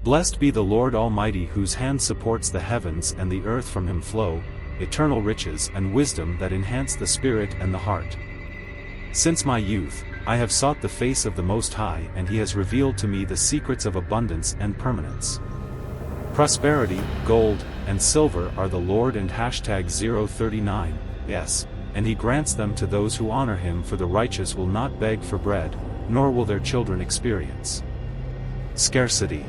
Blessed be the Lord Almighty, whose hand supports the heavens and the earth. From him flow eternal riches and wisdom that enhance the spirit and the heart. Since my youth, I have sought the face of the Most High, and he has revealed to me the secrets of abundance and permanence. Prosperity, gold, and silver are the Lord and #039, yes, and he grants them to those who honor him, for the righteous will not beg for bread, nor will their children experience scarcity.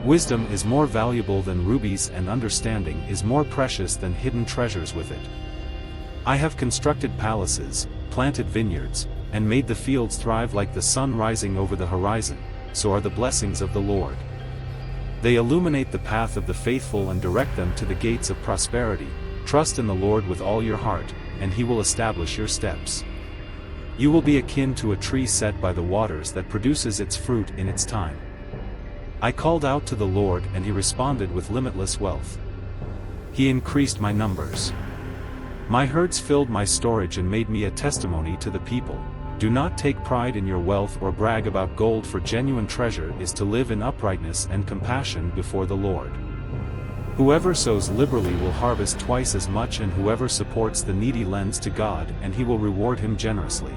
Wisdom is more valuable than rubies, and understanding is more precious than hidden treasures with it. I have constructed palaces, planted vineyards, and made the fields thrive. Like the sun rising over the horizon, so are the blessings of the Lord. They illuminate the path of the faithful and direct them to the gates of prosperity. Trust in the Lord with all your heart, and he will establish your steps. You will be akin to a tree set by the waters that produces its fruit in its time. I called out to the Lord, and he responded with limitless wealth. He increased my numbers. My herds filled my storage and made me a testimony to the people. Do not take pride in your wealth or brag about gold, for genuine treasure is to live in uprightness and compassion before the Lord. Whoever sows liberally will harvest twice as much, and whoever supports the needy lends to God, and he will reward him generously.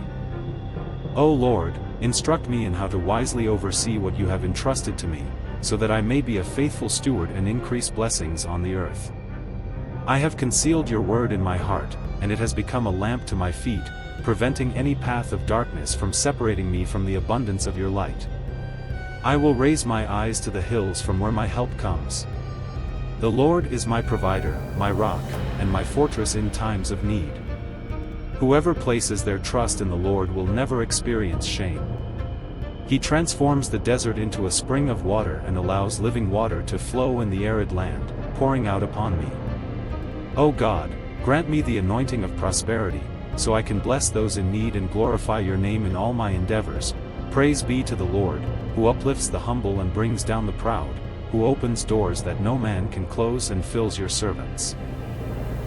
O Lord, instruct me in how to wisely oversee what you have entrusted to me, so that I may be a faithful steward and increase blessings on the earth. I have concealed your word in my heart, and it has become a lamp to my feet, preventing any path of darkness from separating me from the abundance of your light. I will raise my eyes to the hills, from where my help comes. The Lord is my provider, my rock, and my fortress in times of need. Whoever places their trust in the Lord will never experience shame. He transforms the desert into a spring of water and allows living water to flow in the arid land, pouring out upon me. O God, grant me the anointing of prosperity, so I can bless those in need and glorify your name in all my endeavors. Praise be to the Lord, who uplifts the humble and brings down the proud, who opens doors that no man can close and fills your servants.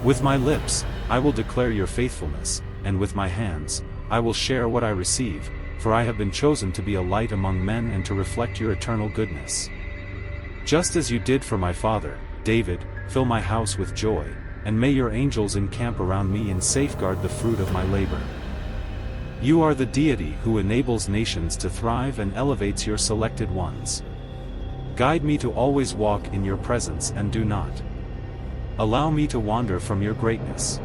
With my lips, I will declare your faithfulness, and with my hands, I will share what I receive, for I have been chosen to be a light among men and to reflect your eternal goodness. Just as you did for my father, David, fill my house with joy, and may your angels encamp around me and safeguard the fruit of my labor. You are the deity who enables nations to thrive and elevates your selected ones. Guide me to always walk in your presence and do not allow me to wander from your greatness.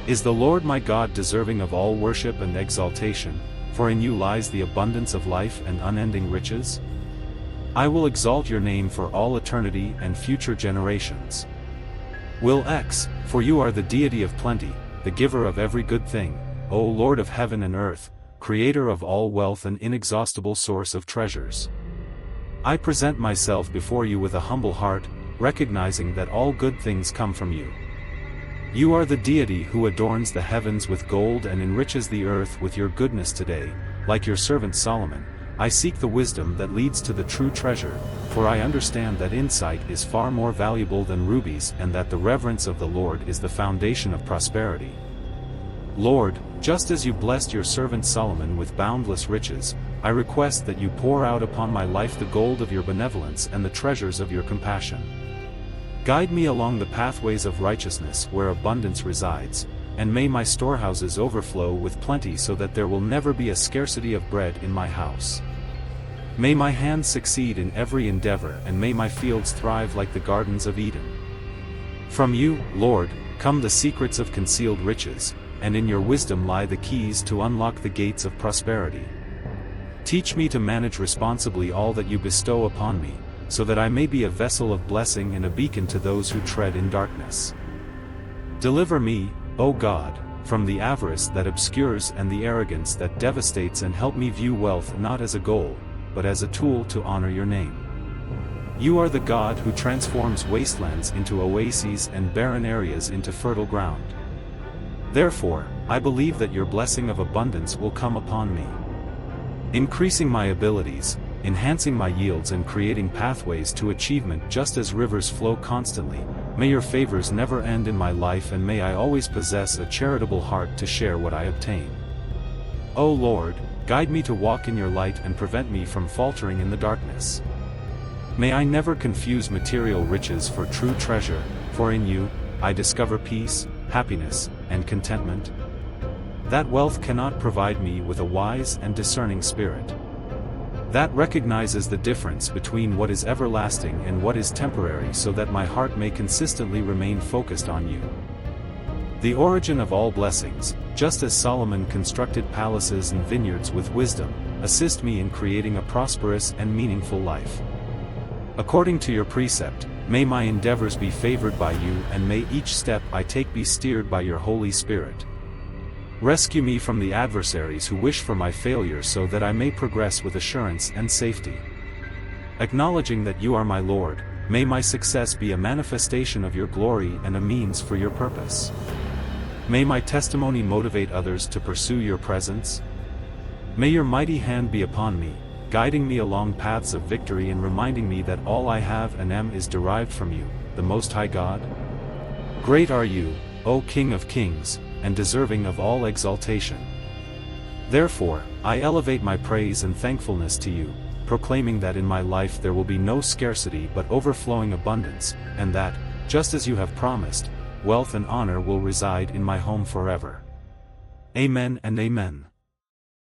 Is the Lord my God deserving of all worship and exaltation, for in you lies the abundance of life and unending riches? I will exalt your name for all eternity and future generations. Will X, for you are the deity of plenty, the giver of every good thing, O Lord of heaven and earth, creator of all wealth and inexhaustible source of treasures. I present myself before you with a humble heart, recognizing that all good things come from you. You are the deity who adorns the heavens with gold and enriches the earth with your goodness today. Like your servant Solomon, I seek the wisdom that leads to the true treasure, for I understand that insight is far more valuable than rubies, and that the reverence of the Lord is the foundation of prosperity. Lord, just as you blessed your servant Solomon with boundless riches, I request that you pour out upon my life the gold of your benevolence and the treasures of your compassion. Guide me along the pathways of righteousness where abundance resides, and may my storehouses overflow with plenty, so that there will never be a scarcity of bread in my house. May my hands succeed in every endeavor, and may my fields thrive like the gardens of Eden. From you, Lord, come the secrets of concealed riches, and in your wisdom lie the keys to unlock the gates of prosperity. Teach me to manage responsibly all that you bestow upon me, so that I may be a vessel of blessing and a beacon to those who tread in darkness. Deliver me, O God, from the avarice that obscures and the arrogance that devastates, and help me view wealth not as a goal, but as a tool to honor your name. You are the God who transforms wastelands into oases and barren areas into fertile ground. Therefore, I believe that your blessing of abundance will come upon me, increasing my abilities, enhancing my yields, and creating pathways to achievement. Just as rivers flow constantly, may your favors never end in my life, and may I always possess a charitable heart to share what I obtain. O Lord, guide me to walk in your light and prevent me from faltering in the darkness. May I never confuse material riches for true treasure, for in you, I discover peace, happiness, and contentment. That wealth cannot provide me with a wise and discerning spirit that recognizes the difference between what is everlasting and what is temporary, so that my heart may consistently remain focused on you. The origin of all blessings, just as Solomon constructed palaces and vineyards with wisdom, assist me in creating a prosperous and meaningful life. According to your precept, may my endeavors be favored by you, and may each step I take be steered by your Holy Spirit. Rescue me from the adversaries who wish for my failure, so that I may progress with assurance and safety. Acknowledging that you are my Lord, may my success be a manifestation of your glory and a means for your purpose. May my testimony motivate others to pursue your presence. May your mighty hand be upon me, guiding me along paths of victory and reminding me that all I have and am is derived from you, the Most High God. Great are you, O King of Kings, and deserving of all exaltation. Therefore, I elevate my praise and thankfulness to you, proclaiming that in my life there will be no scarcity but overflowing abundance, and that, just as you have promised, wealth and honor will reside in my home forever. Amen and amen.